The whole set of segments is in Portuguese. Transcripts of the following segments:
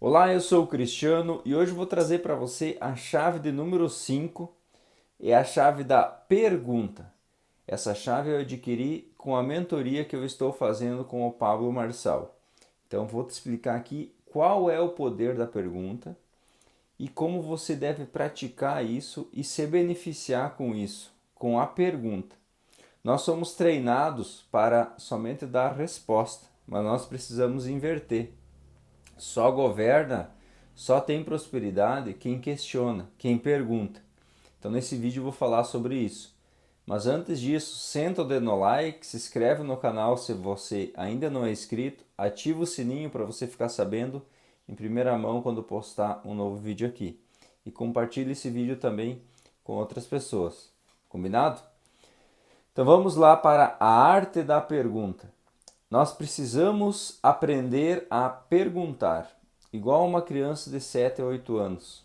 Olá, eu sou o Cristiano e hoje vou trazer para você a chave de número 5, é a chave da pergunta. Essa chave eu adquiri com a mentoria que eu estou fazendo com o Pablo Marçal. Então vou te explicar aqui qual é o poder da pergunta e como você deve praticar isso e se beneficiar com isso, com a pergunta. Nós somos treinados para somente dar resposta, mas nós precisamos inverter. Só governa, só tem prosperidade quem questiona, quem pergunta. Então nesse vídeo eu vou falar sobre isso. Mas antes disso, senta o dedo no like, se inscreve no canal se você ainda não é inscrito, ativa o sininho para você ficar sabendo em primeira mão quando postar um novo vídeo aqui. E compartilhe esse vídeo também com outras pessoas. Combinado? Então vamos lá para a arte da pergunta. Nós precisamos aprender a perguntar, igual uma criança de 7 a 8 anos.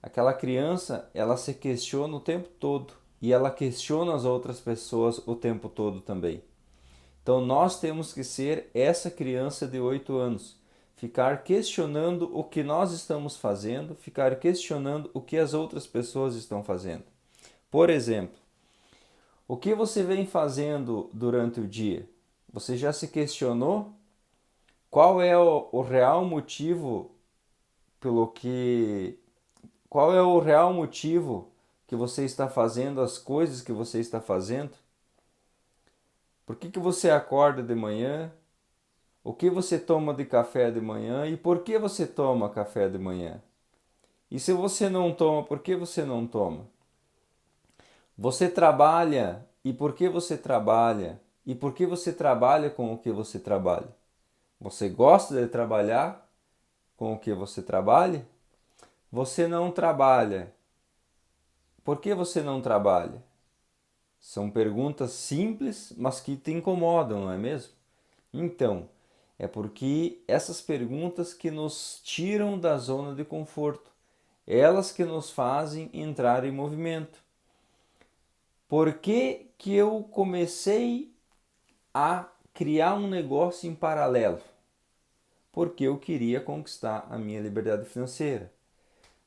Aquela criança, ela se questiona o tempo todo e ela questiona as outras pessoas o tempo todo também. Então nós temos que ser essa criança de 8 anos, ficar questionando o que nós estamos fazendo, ficar questionando o que as outras pessoas estão fazendo. Por exemplo, o que você vem fazendo durante o dia? Você já se questionou qual é o real motivo pelo que qual é o real motivo que você está fazendo as coisas que você está fazendo? Por que você acorda de manhã? O que você toma de café de manhã e por que você toma café de manhã? E se você não toma, por que você não toma? Você trabalha e por que você trabalha? E por que você trabalha com o que você trabalha? Você gosta de trabalhar com o que você trabalha? Você não trabalha. Por que você não trabalha? São perguntas simples, mas que te incomodam, não é mesmo? Então, é porque essas perguntas que nos tiram da zona de conforto, elas que nos fazem entrar em movimento. Por que eu comecei a criar um negócio em paralelo? Porque eu queria conquistar a minha liberdade financeira.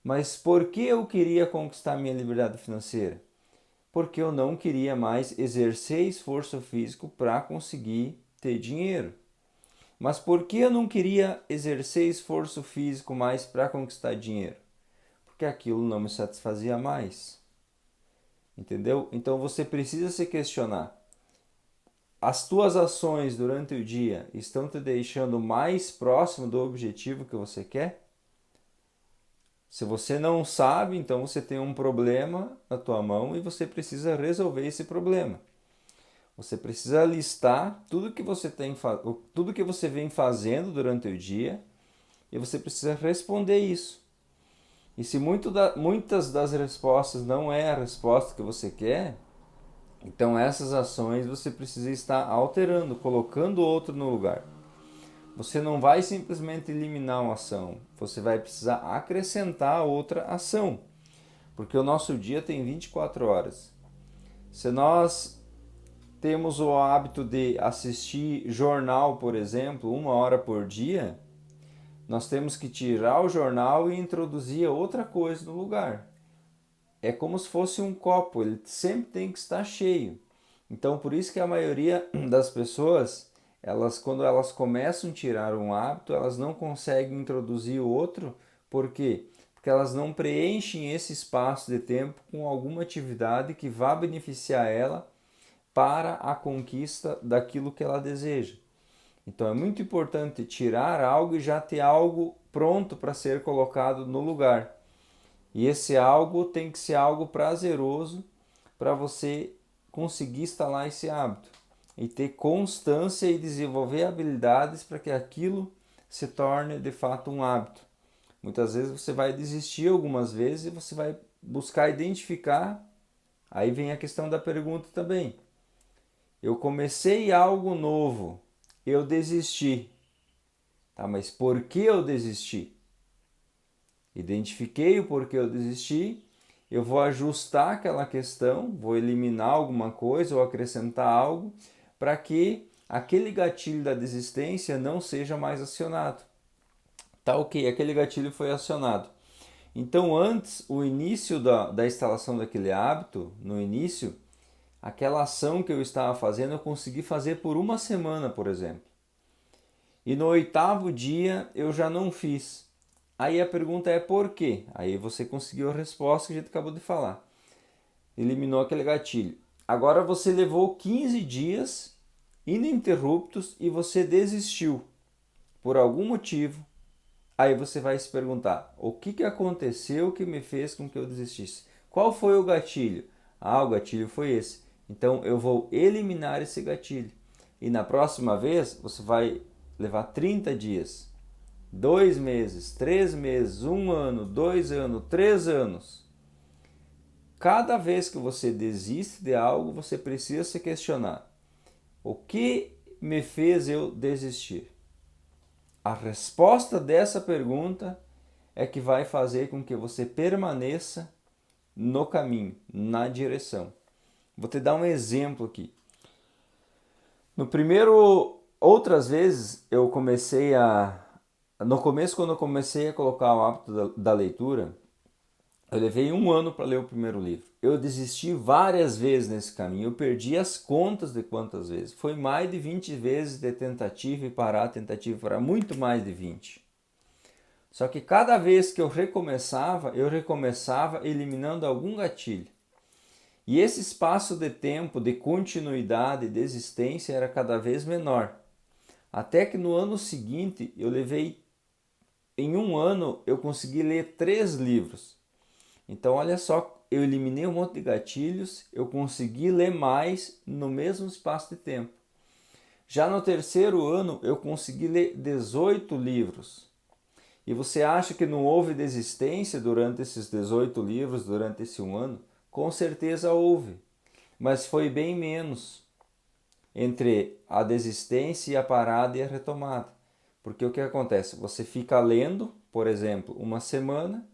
Mas por que eu queria conquistar a minha liberdade financeira? Porque eu não queria mais exercer esforço físico para conseguir ter dinheiro. Mas por que eu não queria exercer esforço físico mais para conquistar dinheiro? Porque aquilo não me satisfazia mais. Entendeu? Então você precisa se questionar. As tuas ações durante o dia estão te deixando mais próximo do objetivo que você quer? Se você não sabe, então você tem um problema na tua mão e você precisa resolver esse problema. Você precisa listar tudo que você tudo que você vem fazendo durante o dia e você precisa responder isso. E se muitas das respostas não é a resposta que você quer, então essas ações você precisa estar alterando, colocando outro no lugar. Você não vai simplesmente eliminar uma ação, você vai precisar acrescentar outra ação, porque o nosso dia tem 24 horas. Se nós temos o hábito de assistir jornal, por exemplo, 1 hora por dia, nós temos que tirar o jornal e introduzir outra coisa no lugar. É como se fosse um copo, ele sempre tem que estar cheio. Então, por isso que a maioria das pessoas, quando elas começam a tirar um hábito, elas não conseguem introduzir outro. Por quê? Porque elas não preenchem esse espaço de tempo com alguma atividade que vá beneficiar ela para a conquista daquilo que ela deseja. Então é muito importante tirar algo e já ter algo pronto para ser colocado no lugar. E esse algo tem que ser algo prazeroso para você conseguir instalar esse hábito e ter constância e desenvolver habilidades para que aquilo se torne de fato um hábito. Muitas vezes você vai desistir algumas vezes e você vai buscar identificar. Aí vem a questão da pergunta também. Eu comecei algo novo, eu desisti. Tá, mas por que eu desisti? Identifiquei o porquê eu desisti, eu vou ajustar aquela questão, vou eliminar alguma coisa ou acrescentar algo para que aquele gatilho da desistência não seja mais acionado. Tá ok, aquele gatilho foi acionado. Então antes, o início da instalação daquele hábito, no início, aquela ação que eu estava fazendo, eu consegui fazer por uma semana, por exemplo. E no 8º dia eu já não fiz. Aí a pergunta é por quê? Aí você conseguiu a resposta que a gente acabou de falar. Eliminou aquele gatilho. Agora você levou 15 dias ininterruptos e você desistiu por algum motivo. Aí você vai se perguntar, o que aconteceu que me fez com que eu desistisse? Qual foi o gatilho? Ah, o gatilho foi esse. Então eu vou eliminar esse gatilho. E na próxima vez você vai levar 30 dias, 2 meses, 3 meses, 1 ano, 2 anos, 3 anos. Cada vez que você desiste de algo, você precisa se questionar. O que me fez eu desistir? A resposta dessa pergunta é que vai fazer com que você permaneça no caminho, na direção. Vou te dar um exemplo aqui. Outras vezes eu comecei a... No começo, quando eu comecei a colocar o hábito da leitura, eu levei 1 ano para ler o primeiro livro. Eu desisti várias vezes nesse caminho. Eu perdi as contas de quantas vezes. Foi mais de 20 vezes de tentativa e parar, muito mais de 20. Só que cada vez que eu recomeçava eliminando algum gatilho. E esse espaço de tempo de continuidade e desistência era cada vez menor. Até que no ano seguinte, em 1 ano, eu consegui ler 3 livros. Então, olha só, eu eliminei um monte de gatilhos, eu consegui ler mais no mesmo espaço de tempo. Já no 3º ano, eu consegui ler 18 livros. E você acha que não houve desistência durante esses 18 livros, durante esse 1 ano? Com certeza houve, mas foi bem menos entre a desistência e a parada e a retomada. Porque o que acontece? Você fica lendo, por exemplo, uma semana,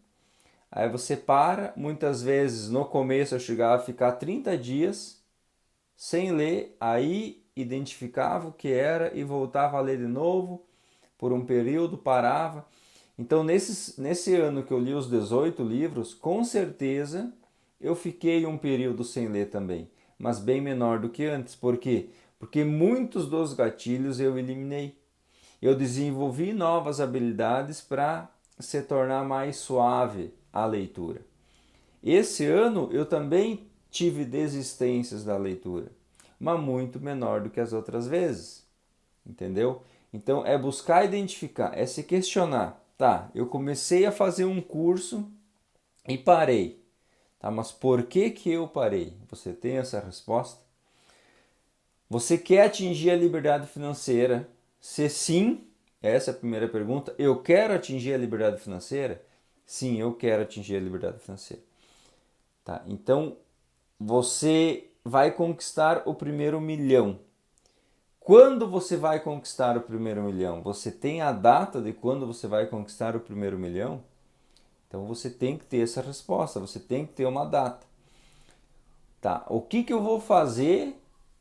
aí você para, muitas vezes no começo eu chegava a ficar 30 dias sem ler, aí identificava o que era e voltava a ler de novo, por um período parava. Então nesse ano que eu li os 18 livros, com certeza eu fiquei um período sem ler também, mas bem menor do que antes. Por quê? Porque muitos dos gatilhos eu eliminei. Eu desenvolvi novas habilidades para se tornar mais suave a leitura. Esse ano eu também tive desistências da leitura, mas muito menor do que as outras vezes, entendeu? Então é buscar identificar, é se questionar. Tá, eu comecei a fazer um curso e parei. Tá, mas por que eu parei? Você tem essa resposta? Você quer atingir a liberdade financeira? Se sim, essa é a primeira pergunta. Eu quero atingir a liberdade financeira? Sim, eu quero atingir a liberdade financeira. Tá, então você vai conquistar o primeiro milhão. Quando você vai conquistar o primeiro milhão? Você tem a data de quando você vai conquistar o primeiro milhão? Então você tem que ter essa resposta, você tem que ter uma data. Tá, o que eu vou fazer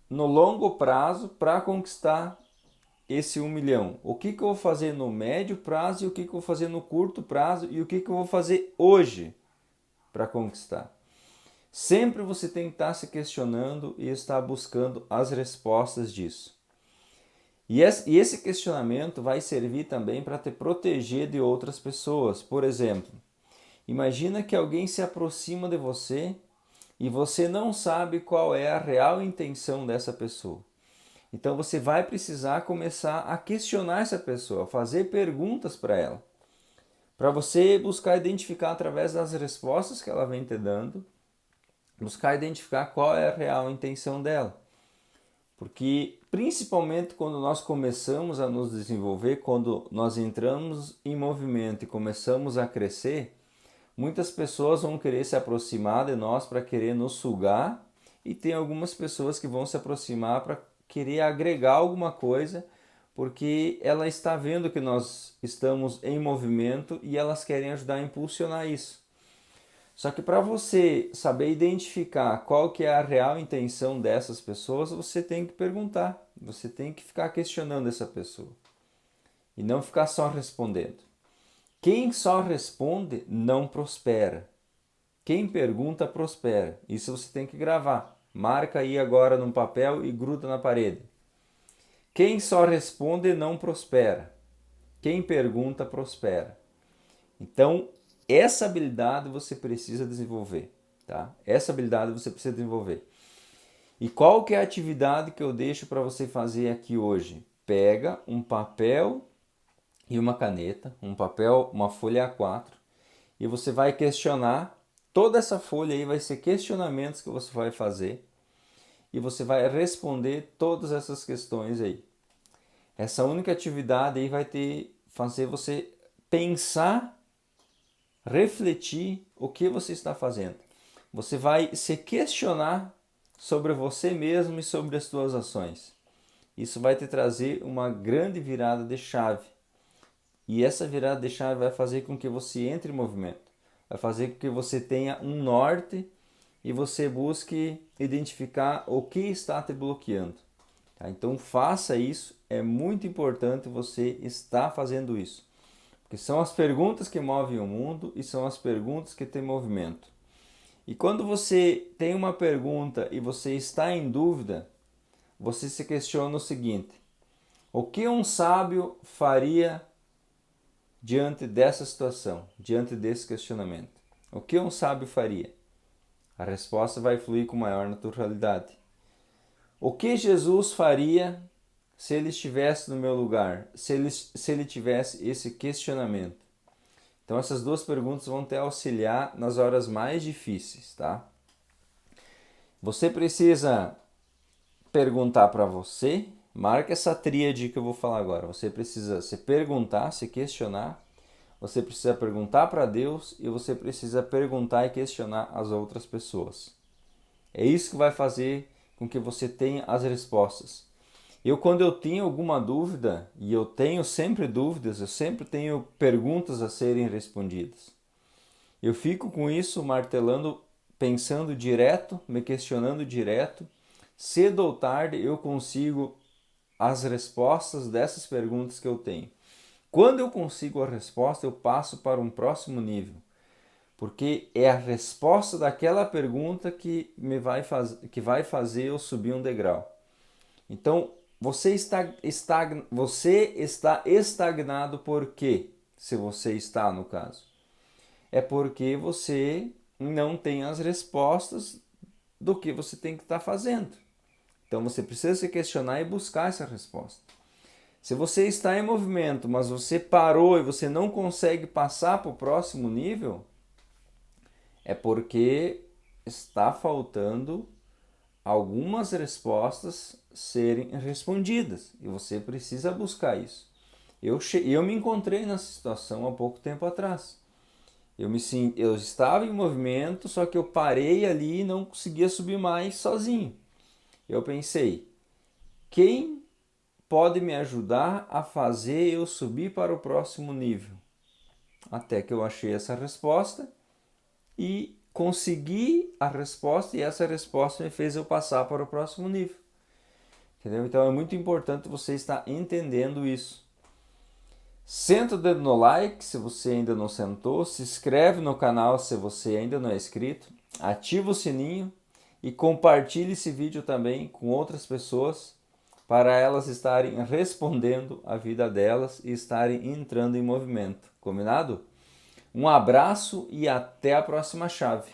no longo prazo para conquistar esse 1 milhão? O que eu vou fazer no médio prazo e o que eu vou fazer no curto prazo e o que eu vou fazer hoje para conquistar? Sempre você tem que estar se questionando e estar buscando as respostas disso. E esse questionamento vai servir também para te proteger de outras pessoas. Por exemplo, imagina que alguém se aproxima de você e você não sabe qual é a real intenção dessa pessoa. Então você vai precisar começar a questionar essa pessoa, fazer perguntas para ela, para você buscar identificar através das respostas que ela vem te dando, buscar identificar qual é a real intenção dela. Porque principalmente quando nós começamos a nos desenvolver, quando nós entramos em movimento e começamos a crescer, muitas pessoas vão querer se aproximar de nós para querer nos sugar e tem algumas pessoas que vão se aproximar para querer agregar alguma coisa porque ela está vendo que nós estamos em movimento e elas querem ajudar a impulsionar isso. Só que para você saber identificar qual que é a real intenção dessas pessoas, você tem que perguntar, você tem que ficar questionando essa pessoa e não ficar só respondendo. Quem só responde não prospera. Quem pergunta prospera. Isso você tem que gravar. Marca aí agora num papel e gruda na parede. Quem só responde não prospera. Quem pergunta prospera. Então, essa habilidade você precisa desenvolver, tá? Essa habilidade você precisa desenvolver. E qual que é a atividade que eu deixo para você fazer aqui hoje? Pega um papel e uma caneta, um papel, uma folha A4, e você vai questionar. Toda essa folha aí vai ser questionamentos que você vai fazer e você vai responder todas essas questões aí. Essa única atividade aí vai fazer você pensar, refletir o que você está fazendo. Você vai se questionar sobre você mesmo e sobre as suas ações. Isso vai te trazer uma grande virada de chave. E essa virada de chave vai fazer com que você entre em movimento. Vai fazer com que você tenha um norte e você busque identificar o que está te bloqueando. Tá? Então faça isso, é muito importante você estar fazendo isso. Porque são as perguntas que movem o mundo e são as perguntas que têm movimento. E quando você tem uma pergunta e você está em dúvida, você se questiona o seguinte: o que um sábio faria diante dessa situação, diante desse questionamento? O que um sábio faria? A resposta vai fluir com maior naturalidade. O que Jesus faria se ele estivesse no meu lugar, se ele tivesse esse questionamento? Então essas duas perguntas vão te auxiliar nas horas mais difíceis, tá? Você precisa perguntar para você, marca essa tríade que eu vou falar agora. Você precisa se perguntar, se questionar, você precisa perguntar para Deus e você precisa perguntar e questionar as outras pessoas. É isso que vai fazer com que você tenha as respostas. Quando eu tenho alguma dúvida, e eu tenho sempre dúvidas, eu sempre tenho perguntas a serem respondidas. Eu fico com isso martelando, pensando direto, me questionando direto. Cedo ou tarde eu consigo as respostas dessas perguntas que eu tenho. Quando eu consigo a resposta, eu passo para um próximo nível. Porque é a resposta daquela pergunta que vai fazer eu subir um degrau. Então, você está estagnado por quê? Se você está, no caso. É porque você não tem as respostas do que você tem que estar fazendo. Então, você precisa se questionar e buscar essa resposta. Se você está em movimento, mas você parou e você não consegue passar para o próximo nível, é porque está faltando algumas respostas serem respondidas e você precisa buscar isso. Eu me encontrei nessa situação há pouco tempo atrás. Eu estava em movimento, só que eu parei ali e não conseguia subir mais sozinho. Eu pensei, quem pode me ajudar a fazer eu subir para o próximo nível? Até que eu achei essa resposta e consegui a resposta, e essa resposta me fez eu passar para o próximo nível. Entendeu? Então é muito importante você estar entendendo isso. Senta o dedo no like se você ainda não sentou, se inscreve no canal se você ainda não é inscrito, ativa o sininho e compartilhe esse vídeo também com outras pessoas para elas estarem respondendo a vida delas e estarem entrando em movimento. Combinado? Um abraço e até a próxima chave.